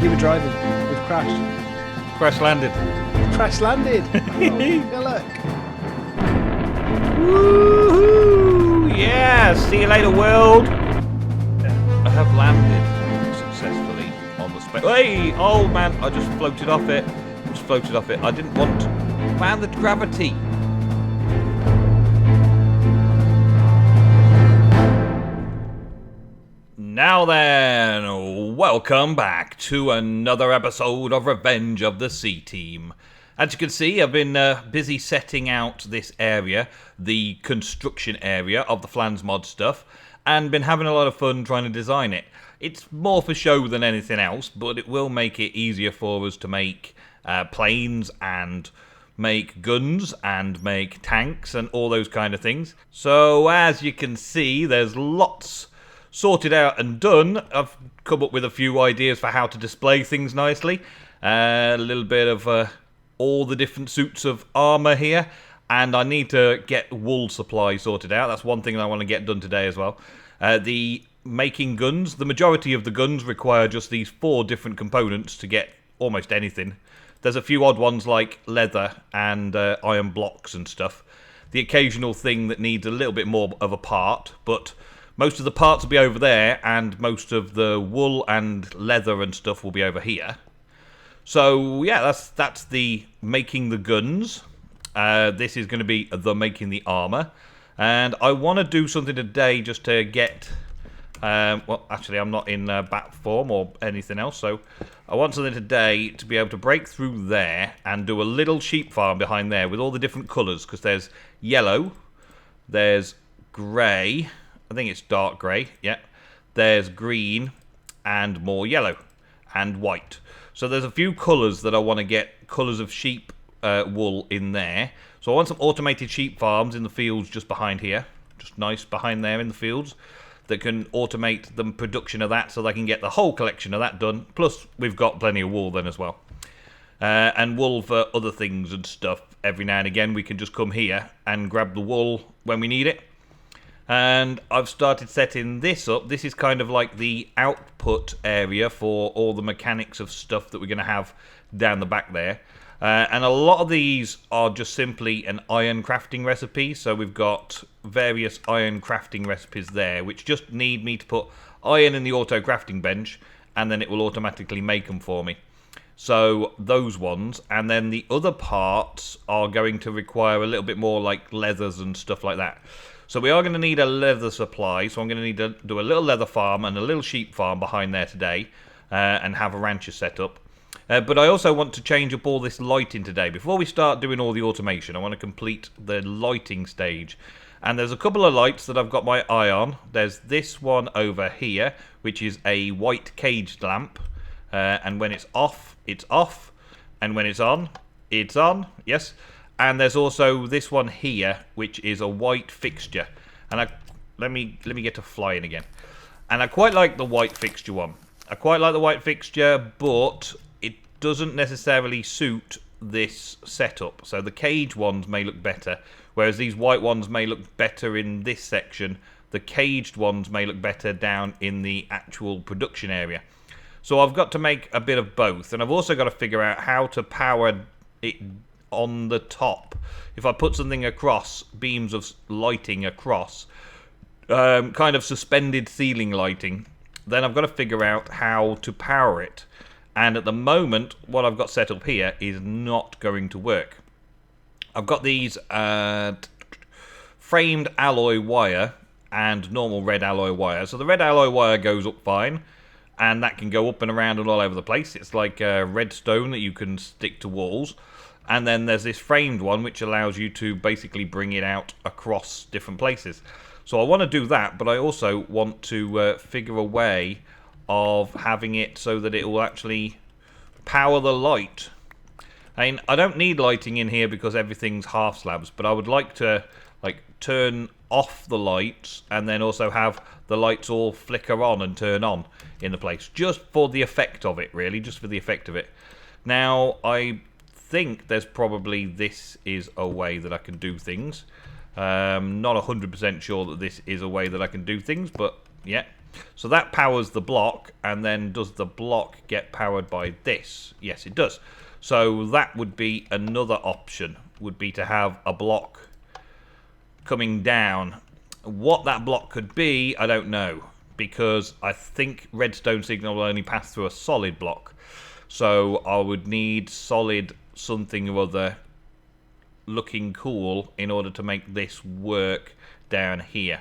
You were driving with Crash. Crash landed. Crash landed. Oh, look. Woohoo! Yeah, see you later, world. I have landed successfully on the space. Hey, oh man, I just floated off it. I didn't want to. Man, the gravity. Now then, welcome back to another episode of Revenge of the CTeam. As you can see, I've been busy setting out this area, the construction area of the Flans mod stuff, and been having a lot of fun trying to design it. It's more for show than anything else, but it will make it easier for us to make planes and make guns and make tanks and all those kind of things. So as you can see, there's lots sorted out and done. I've come up with a few ideas for how to display things nicely. A little bit of all the different suits of armor here, and I need to get wool supply sorted out. That's one thing I want to get done today as well. The making guns, the majority of the guns require just these 4 different components to get almost anything. There's a few odd ones like leather and iron blocks and stuff. The occasional thing that needs a little bit more of a part, but most of the parts will be over there, and most of the wool and leather and stuff will be over here. So yeah, that's the making the guns. This is going to be the making the armor, and I want to do something today just to get. Well, actually, I'm not in bat form or anything else, so I want something today to be able to break through there and do a little sheep farm behind there with all the different colours, because there's yellow, there's grey. I think it's dark grey, yeah. There's green and more yellow and white. So there's a few colours that I want to get, colours of sheep wool in there. So I want some automated sheep farms in the fields just behind here. Just nice behind there in the fields that can automate the production of that so they can get the whole collection of that done. Plus we've got plenty of wool then as well. And wool for other things and stuff. Every now and again we can just come here and grab the wool when we need it. And I've started setting this up. This is kind of like the output area for all the mechanics of stuff that we're going to have down the back there. And a lot of these are just simply an iron crafting recipe. So we've got various iron crafting recipes there, which just need me to put iron in the auto crafting bench, and then it will automatically make them for me. So those ones, and then the other parts are going to require a little bit more like leathers and stuff like that. So we are going to need a leather supply, so I'm going to need to do a little leather farm and a little sheep farm behind there today, and have a rancher set up. But I also want to change up all this lighting today. Before we start doing all the automation, I want to complete the lighting stage. And there's a couple of lights that I've got my eye on. There's this one over here, which is a white caged lamp. And when it's off, and when it's on, yes. And there's also this one here, which is a white fixture. And let me get to flying again. And I quite like the white fixture one. I quite like the white fixture, but it doesn't necessarily suit this setup. So the cage ones may look better, whereas these white ones may look better in this section. The caged ones may look better down in the actual production area. So I've got to make a bit of both, and I've also got to figure out how to power it on the top. If I put something across, beams of lighting across, kind of suspended ceiling lighting, then I've got to figure out how to power it. And at the moment, what I've got set up here is not going to work. I've got these framed alloy wire and normal red alloy wire. So the red alloy wire goes up fine, and that can go up and around and all over the place. It's like redstone that you can stick to walls. And then there's this framed one which allows you to basically bring it out across different places. So I want to do that, but I also want to figure a way of having it so that it will actually power the light. I mean, I don't need lighting in here because everything's half slabs, but I would like to turn off the lights and then also have the lights all flicker on and turn on in the place, just for the effect of it, really, just for the effect of it. Now, I think there's probably this is a way that I can do things. Not 100% sure that this is a way that I can do things, but yeah. So that powers the block, and then does the block get powered by this? Yes, it does. So that would be another option, would be to have a block coming down. What that block could be, I don't know, because I think redstone signal will only pass through a solid block. So I would need solid something or other looking cool in order to make this work down here.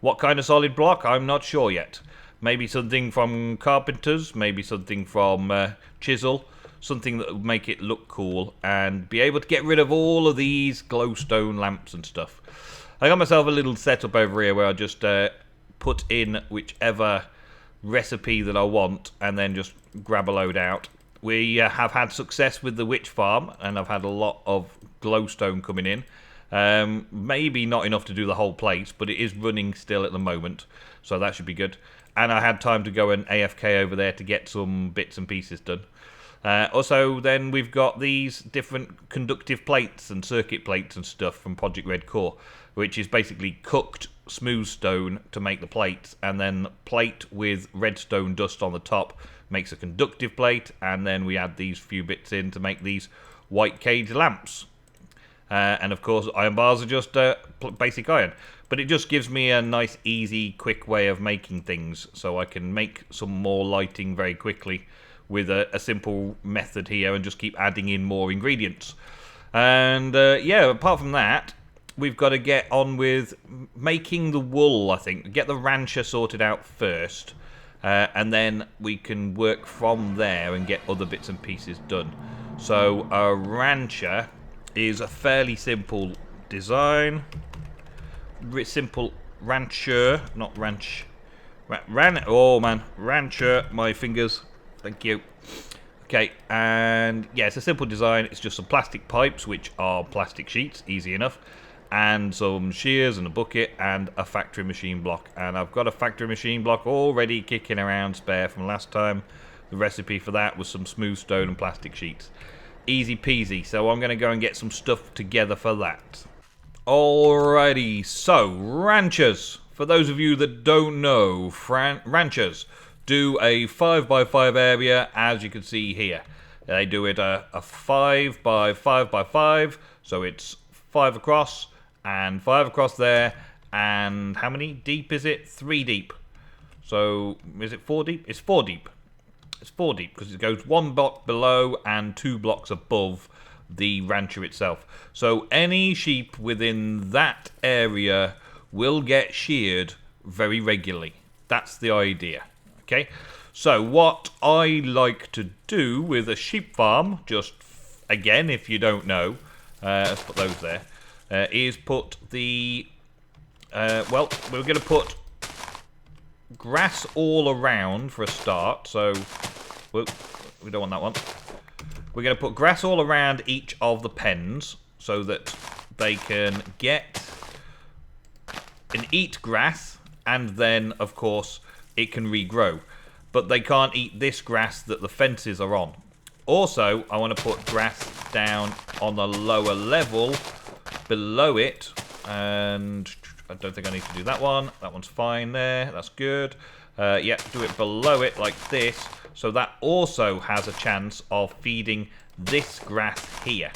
What kind of solid block? I'm not sure yet. Maybe something from carpenters, maybe something from chisel, something that would make it look cool and be able to get rid of all of these glowstone lamps and stuff. I got myself a little setup over here where I just put in whichever recipe that I want and then just grab a load out. We have had success with the witch farm, and I've had a lot of glowstone coming in. Maybe not enough to do the whole place, but it is running still at the moment, so that should be good. And I had time to go and AFK over there to get some bits and pieces done. Also, then we've got these different conductive plates and circuit plates and stuff from Project Red Core, which is basically cooked smooth stone to make the plates, and then plate with redstone dust on the top makes a conductive plate, and then we add these few bits in to make these white cage lamps. And of course, iron bars are just basic iron. But it just gives me a nice, easy, quick way of making things, so I can make some more lighting very quickly with a simple method here and just keep adding in more ingredients. And yeah, apart from that, we've got to get on with making the wool, I think. Get the rancher sorted out first, and then we can work from there and get other bits and pieces done. So a rancher is a fairly simple design. Simple rancher, not ranch. Rancher, my fingers. Thank you. Okay, and yeah, it's a simple design. It's just some plastic pipes, which are plastic sheets, easy enough, and some shears and a bucket and a factory machine block. And I've got a factory machine block already kicking around spare from last time. The recipe for that was some smooth stone and plastic sheets. Easy peasy, so I'm going to go and get some stuff together for that. Alrighty, so ranchers. For those of you that don't know, ranchers do a 5x5 area, as you can see here. They do it a 5x5x5, so it's 5 across and 5 across there. And how many deep is it? 3 deep. So is it 4 deep? It's 4 deep. It's 4 deep because it goes 1 block below and 2 blocks above the rancher itself. So any sheep within that area will get sheared very regularly. That's the idea. Okay, so what I like to do with a sheep farm, just again, if you don't know, let's put those there, is put the, well, we're going to put grass all around for a start. So, whoop, we don't want that one. We're going to put grass all around each of the pens so that they can get and eat grass, and then, of course, it can regrow. But they can't eat this grass that the fences are on. Also, I want to put grass down on the lower level below it. And I don't think I need to do that one. That one's fine there. That's good. Yeah, do it below it like this. So that also has a chance of feeding this grass here.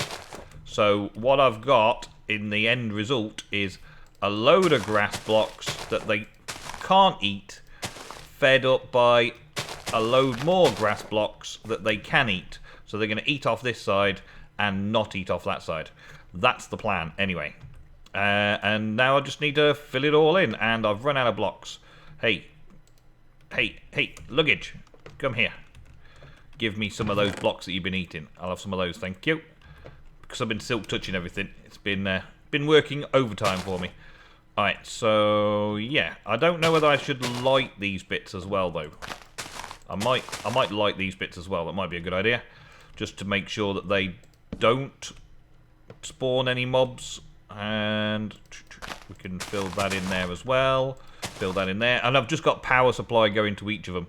So what I've got in the end result is a load of grass blocks that they can't eat, fed up by a load more grass blocks that they can eat. So they're going to eat off this side and not eat off that side. That's the plan anyway. And now I just need to fill it all in, and I've run out of blocks. Hey, luggage, come here. Give me some of those blocks that you've been eating. I'll have some of those, thank you. Because I've been silk touching everything. It's been working overtime for me. Alright, so yeah, I don't know whether I should light these bits as well though. I might light these bits as well. That might be a good idea, just to make sure that they don't spawn any mobs. And we can fill that in there as well. Fill that in there, and I've just got power supply going to each of them.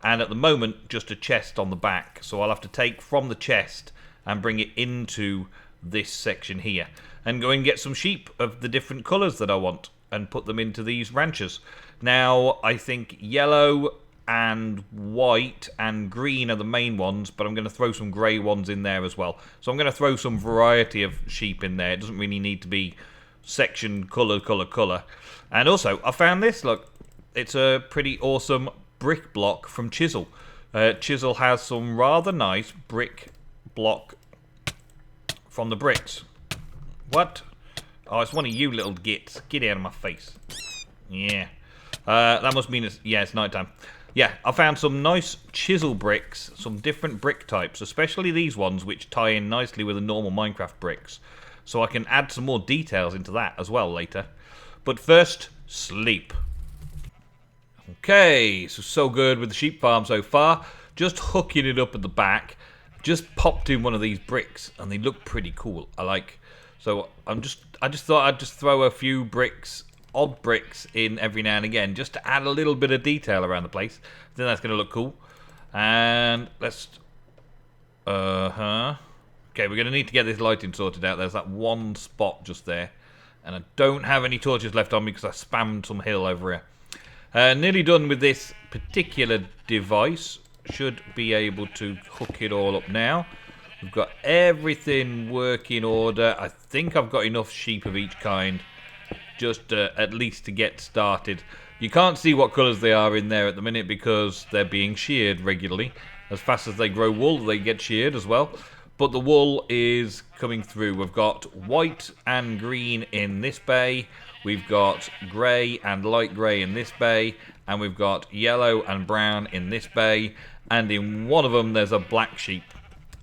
And at the moment, just a chest on the back, so I'll have to take from the chest and bring it into this section here, and go and get some sheep of the different colours that I want and put them into these ranchers. Now, I think yellow and white and green are the main ones, but I'm going to throw some grey ones in there as well. So I'm going to throw some variety of sheep in there. It doesn't really need to be section, colour. And also, I found this, look. It's a pretty awesome brick block from Chisel. Chisel has some rather nice brick block from the bricks. What? Oh, it's one of you little gits. Get out of my face. Yeah. That must mean it's nighttime. Yeah, I found some nice Chisel bricks, some different brick types, especially these ones which tie in nicely with the normal Minecraft bricks. So I can add some more details into that as well later. But first, sleep. Okay, so good with the sheep farm so far. Just hooking it up at the back. Just popped in one of these bricks, and they look pretty cool. So I just thought I'd just throw a few bricks, odd bricks in every now and again, just to add a little bit of detail around the place. I think that's going to look cool. And let's, okay, we're going to need to get this lighting sorted out. There's that one spot just there, and I don't have any torches left on me because I spammed some hill over here. Nearly done with this particular device. Should be able to hook it all up now. We've got everything working order. I think I've got enough sheep of each kind, just at least to get started. You can't see what colours they are in there at the minute because they're being sheared regularly. As fast as they grow wool, they get sheared as well. But the wool is coming through. We've got white and green in this bay. We've got grey and light grey in this bay. And we've got yellow and brown in this bay. And in one of them, there's a black sheep.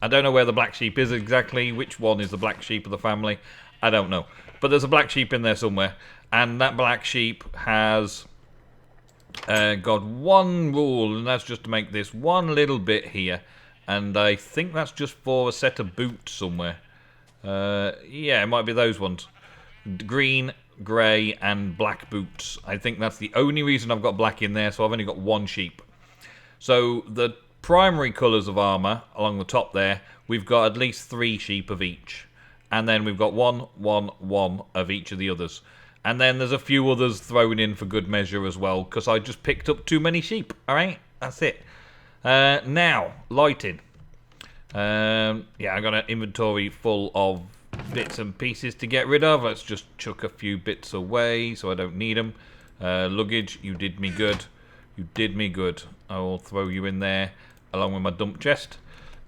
I don't know where the black sheep is exactly. Which one is the black sheep of the family? I don't know. But there's a black sheep in there somewhere. And that black sheep has got one rule. And that's just to make this one little bit here. And I think that's just for a set of boots somewhere. Yeah, it might be those ones. Green, grey, and black boots. I think that's the only reason I've got black in there, so I've only got one sheep. So the primary colours of armour along the top there, we've got at least 3 sheep of each. And then we've got one of each of the others. And then there's a few others thrown in for good measure as well, because I just picked up too many sheep. Alright, that's it. Now, lighting. Yeah, I got an inventory full of bits and pieces to get rid of. Let's just chuck a few bits away so I don't need them. Luggage, you did me good. You did me good. I will throw you in there along with my dump chest.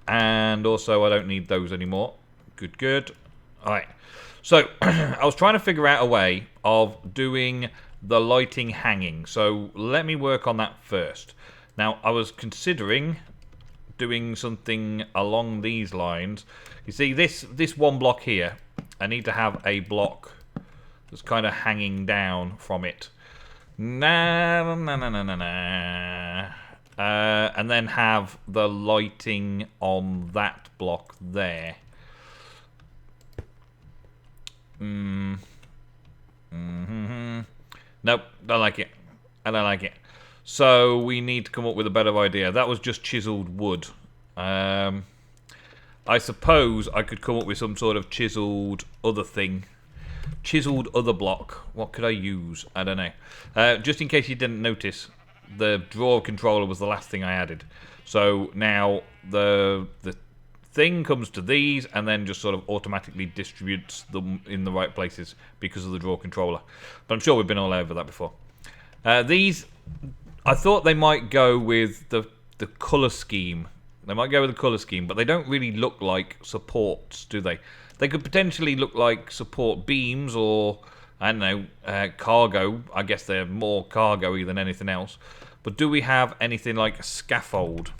And also, I don't need those anymore. Good. Alright. So, I was trying to figure out a way of doing the lighting hanging. So, let me work on that first. Now, I was considering doing something along these lines. You see, this one block here, I need to have a block that's kind of hanging down from it. And then have the lighting on that block there. Nope, don't like it. I don't like it. So we need to come up with a better idea. That was just chiseled wood. I suppose I could come up with some sort of chiseled other thing. Chiseled other block. What could I use? I don't know. Just in case you didn't notice, the drawer controller was the last thing I added. So now the thing comes to these and then just sort of automatically distributes them in the right places because of the drawer controller. But I'm sure we've been all over that before. These, I thought they might go with the colour scheme. They might go with the colour scheme, but they don't really look like supports, do they? They could potentially look like support beams or, I don't know, cargo. I guess they're more cargo-y than anything else. But do we have anything like a scaffold?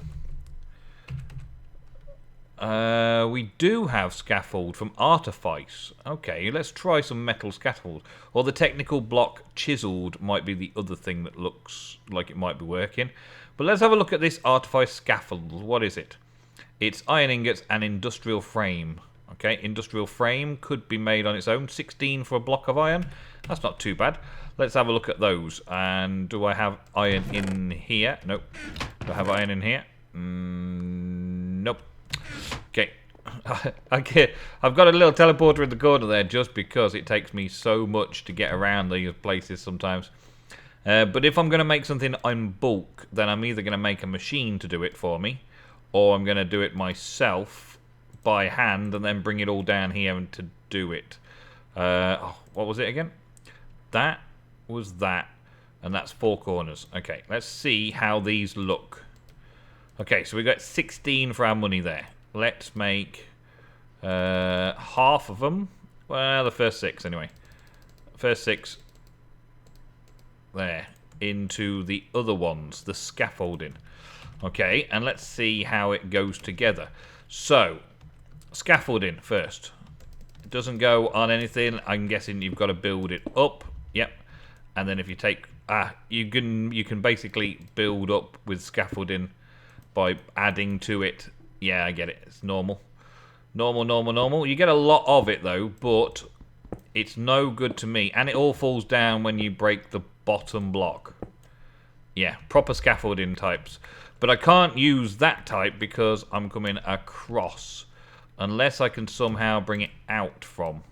We do have scaffold from Artifice. Okay, let's try some metal scaffold. Or the technical block chiseled might be the other thing that looks like it might be working. But let's have a look at this Artifice scaffold. What is it? It's iron ingots and industrial frame. Okay, industrial frame could be made on its own. 16 for a block of iron. That's not too bad. Let's have a look at those. And do I have iron in here? Nope. Do I have iron in here? Nope. Okay. I've got a little teleporter in the corner there just because it takes me so much to get around these places sometimes. But if I'm going to make something in bulk, then I'm either going to make a machine to do it for me, or I'm going to do it myself by hand and then bring it all down here and to do it. What was it again? That was that, and that's 4 corners. Okay, let's see how these look. Okay, so we got 16 for our money there. Let's make half of them. Well, the first 6 anyway. First 6 there into the other ones, the scaffolding. Okay, and let's see how it goes together. So, scaffolding first. It doesn't go on anything. I'm guessing you've got to build it up. Yep. And then if you take you can basically build up with scaffolding by adding to it. Yeah, I get it. It's normal. Normal. You get a lot of it though, but it's no good to me. And it all falls down when you break the bottom block. Yeah, proper scaffolding types. But I can't use that type because I'm coming across. Unless I can somehow bring it out from.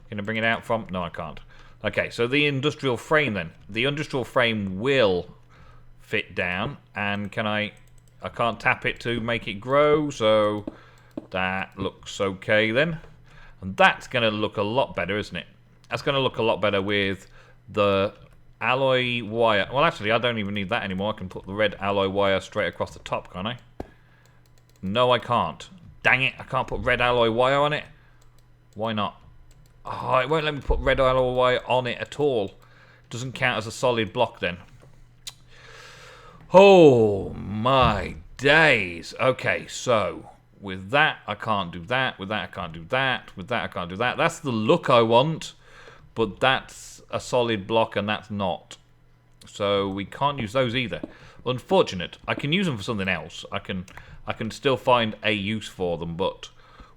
Can I bring it out from? No, I can't. Okay, so the industrial frame then. The industrial frame will fit down. And can I can't tap it to make it grow. So that looks okay then. And that's going to look a lot better, isn't it? That's going to look a lot better with the alloy wire. Well, actually, I don't even need that anymore. I can put the red alloy wire straight across the top, can't I? No, I can't. Dang it, I can't put red alloy wire on it. Why not? Oh, it won't let me put red alloy wire on it at all. Doesn't count as a solid block then. Oh, my days. Okay, so with that, I can't do that. With that, I can't do that. With that, I can't do that. That's the look I want, but that's a solid block and that's not. So we can't use those either. Unfortunate. I can use them for something else. I can still find a use for them, but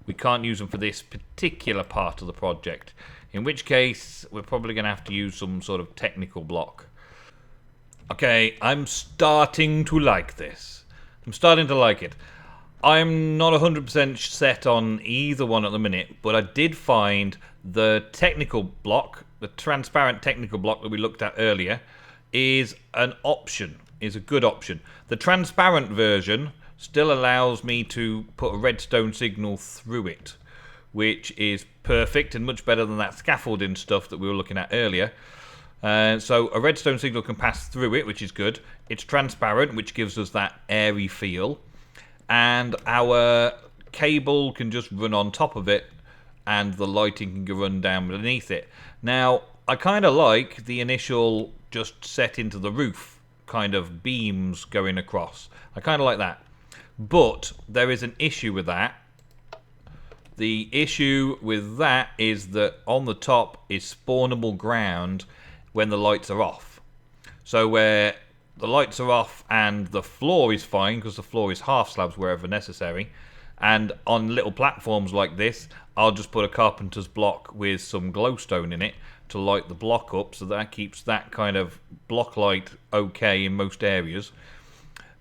we can't use them for this particular part of the project. In which case, we're probably going to have to use some sort of technical block. Okay, I'm starting to like this. I'm starting to like it. I'm not 100% set on either one at the minute, but I did find the technical block, the transparent technical block that we looked at earlier, is an option, is a good option. The transparent version still allows me to put a redstone signal through it, which is perfect and much better than that scaffolding stuff that we were looking at earlier. So a redstone signal can pass through it, which is good. It's transparent, which gives us that airy feel. And our cable can just run on top of it, and the lighting can run down beneath it. Now, I kind of like the initial just set into the roof kind of beams going across. I kind of like that. But there is an issue with that. The issue with that is that on the top is spawnable ground when the lights are off. So where the lights are off and the floor is fine, because the floor is half slabs wherever necessary, and on little platforms like this, I'll just put a carpenter's block with some glowstone in it to light the block up, so that keeps that kind of block light okay in most areas.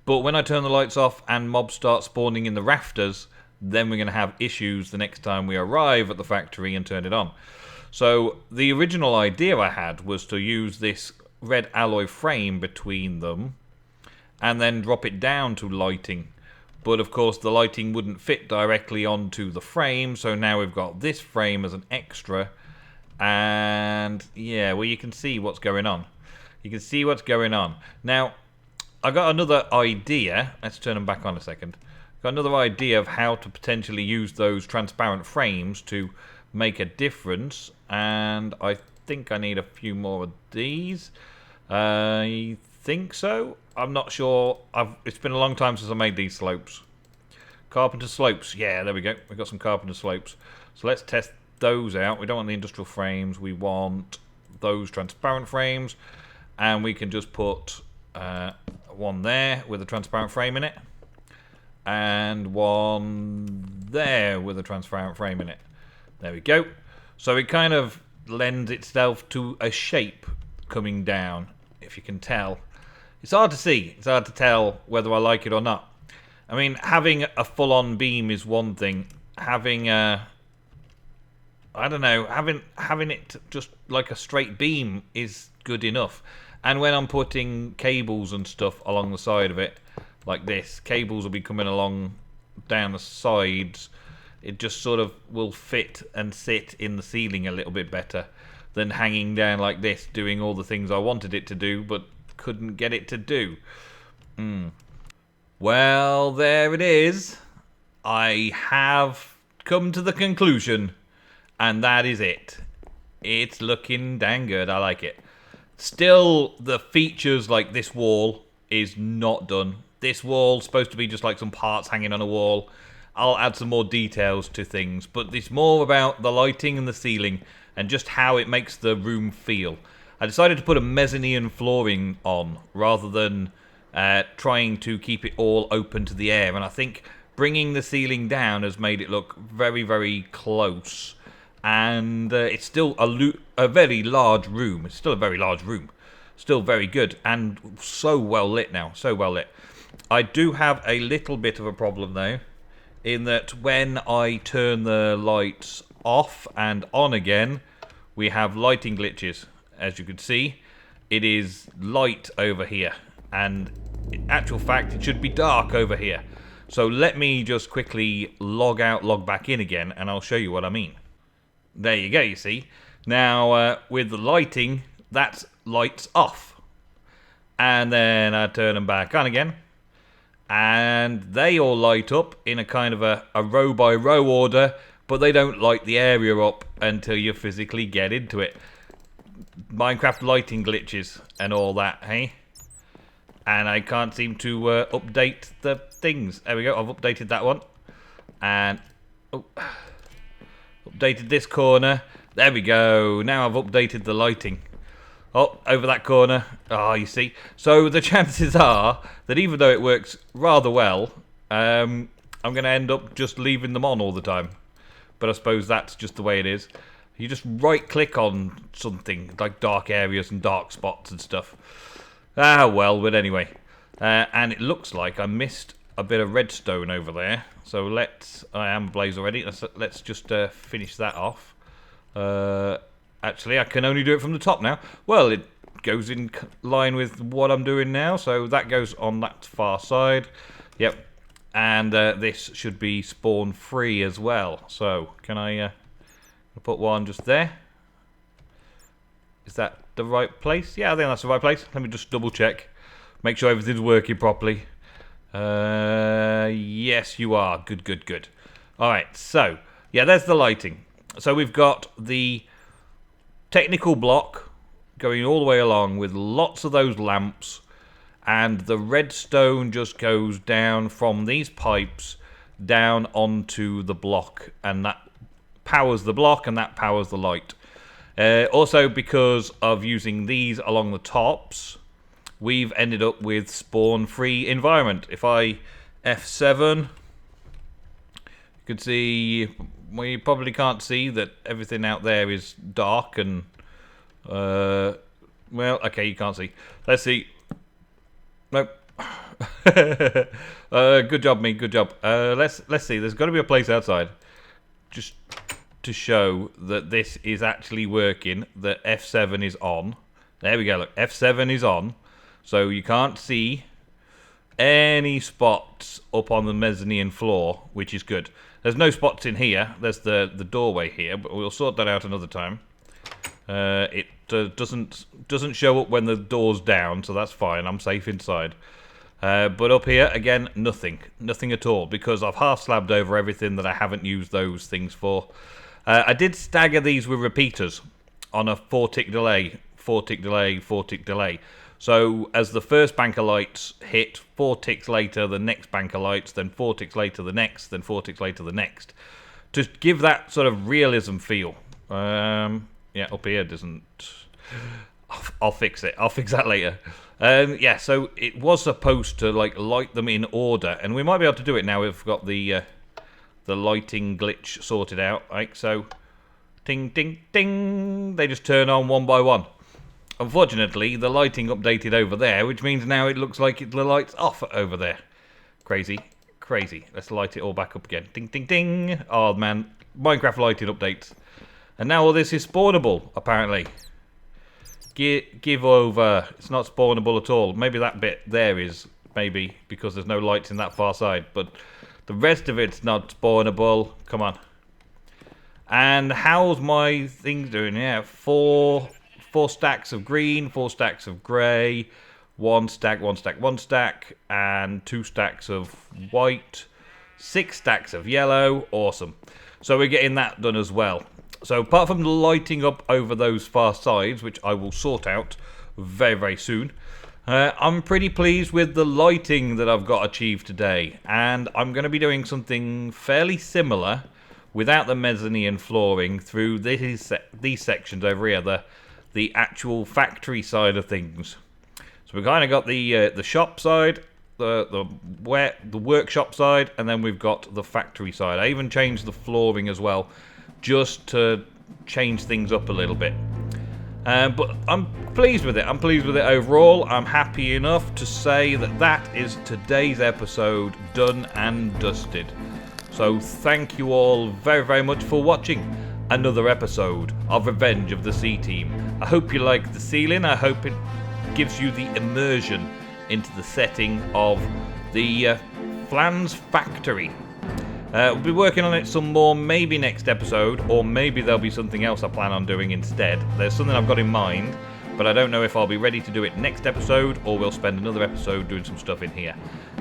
But when I turn the lights off and mobs start spawning in the rafters, then we're going to have issues the next time we arrive at the factory and turn it on. So the original idea I had was to use this red alloy frame between them and then drop it down to lighting. But of course the lighting wouldn't fit directly onto the frame, so now we've got this frame as an extra. And yeah, well, you can see what's going on. You can see what's going on. Now, I got another idea. Let's turn them back on a second. Got another idea of how to potentially use those transparent frames to make a difference. And I think I need a few more of these. I think so. I'm not sure. It's been a long time since I made these slopes. Carpenter slopes. Yeah, there we go. We've got some carpenter slopes. So let's test those out. We don't want the industrial frames. We want those transparent frames. And we can just put one there with a transparent frame in it. And one there with a transparent frame in it. There we go. So it kind of lends itself to a shape coming down, if you can tell. It's hard to see. It's hard to tell whether I like it or not. I mean, having a full-on beam is one thing. Having a... I don't know. Having it just like a straight beam is good enough. And when I'm putting cables and stuff along the side of it, like this, cables will be coming along down the sides. It just sort of will fit and sit in the ceiling a little bit better than hanging down like this, doing all the things I wanted it to do, but couldn't get it to do. Well, there it is. I have come to the conclusion, and that is it. It's looking dang good. I like it. Still, the features like this wall is not done. This wall's supposed to be just like some parts hanging on a wall. I'll add some more details to things, but it's more about the lighting and the ceiling and just how it makes the room feel. I decided to put a mezzanine flooring on rather than trying to keep it all open to the air, and I think bringing the ceiling down has made it look very, very close. And it's still a very large room. It's still a very large room. Still very good and so well lit now. So well lit. I do have a little bit of a problem though, in that when I turn the lights off and on again, we have lighting glitches. As you can see, it is light over here, and in actual fact it should be dark over here. So let me just quickly log out, log back in again, and I'll show you what I mean. There you go, you see. Now with the lighting, that's lights off, and then I turn them back on again, and they all light up in a kind of a row by row order, but they don't light the area up until you physically get into it. Minecraft lighting glitches and all that, hey? And I can't seem to update the things. There we go, I've updated that one. And updated this corner. There we go, now I've updated the lighting. Oh, over that corner. Oh, you see. So the chances are that even though it works rather well, I'm going to end up just leaving them on all the time. But I suppose that's just the way it is. You just right-click on something, like dark areas and dark spots and stuff. Ah, well, but anyway. And it looks like I missed a bit of redstone over there. So I am ablaze already. Let's just finish that off. Actually, I can only do it from the top now. Well, it goes in line with what I'm doing now, so that goes on that far side. Yep. And this should be spawn free as well. So, can I put one just there? Is that the right place? Yeah, I think that's the right place. Let me just double check. Make sure everything's working properly. Yes, you are. Good, good, good. Alright, so, yeah, there's the lighting. So we've got the technical block going all the way along with lots of those lamps, and the redstone just goes down from these pipes down onto the block, and that powers the block and that powers the light. Also, because of using these along the tops, we've ended up with spawn-free environment. If I F7, you can see, well, you probably can't see that everything out there is dark and, well, okay, you can't see. Let's see. Nope. Good job, me. Good job. Let's see. There's got to be a place outside, just to show that this is actually working. That F7 is on. There we go. Look, F7 is on, so you can't see any spots up on the mezzanine floor, which is good. There's no spots in here. There's the doorway here, but we'll sort that out another time. It doesn't show up when the door's down, so that's fine. I'm safe inside. But up here, again, nothing at all, because I've half slabbed over everything that I haven't used those things for. I did stagger these with repeaters on a 4-tick delay, 4-tick delay, 4-tick delay. So as the first bank of lights hit, 4 ticks later the next bank of lights, then 4 ticks later the next, then 4 ticks later the next, to give that sort of realism feel. Yeah, up here doesn't. I'll fix it. I'll fix that later. Yeah, so it was supposed to like light them in order, and we might be able to do it now. We've got the lighting glitch sorted out. Right, so ding, ding, ding. They just turn on one by one. Unfortunately, the lighting updated over there, which means now it looks like the light's off over there. Crazy, crazy. Let's light it all back up again. Ding, ding, ding. Oh man, Minecraft lighting updates. And now all this is spawnable, apparently. Give over. It's not spawnable at all. Maybe that bit there is, maybe, because there's no lights in that far side. But the rest of it's not spawnable. Come on. And how's my thing doing? Yeah, four stacks of green, 4 stacks of grey, 1 stack, 1 stack, 1 stack, and 2 stacks of white, 6 stacks of yellow. Awesome. So we're getting that done as well. So apart from the lighting up over those far sides, which I will sort out very, very soon, I'm pretty pleased with the lighting that I've got achieved today. And I'm going to be doing something fairly similar without the mezzanine flooring through these sections over here, the actual factory side of things. So we've kind of got the shop side, the workshop side, and then we've got the factory side. I even changed the flooring as well, just to change things up a little bit. But I'm pleased with it. I'm pleased with it overall. I'm happy enough to say that is today's episode done and dusted. So thank you all very, very much for watching another episode of Revenge of the CTeam. I hope you like the ceiling. I hope it gives you the immersion into the setting of the Flans factory. We'll be working on it some more, maybe next episode, or maybe there'll be something else I plan on doing instead. There's something I've got in mind, but I don't know if I'll be ready to do it next episode, or we'll spend another episode doing some stuff in here.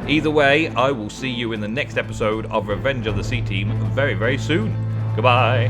Either way, I will see you in the next episode of Revenge of the CTeam very, very soon. Goodbye.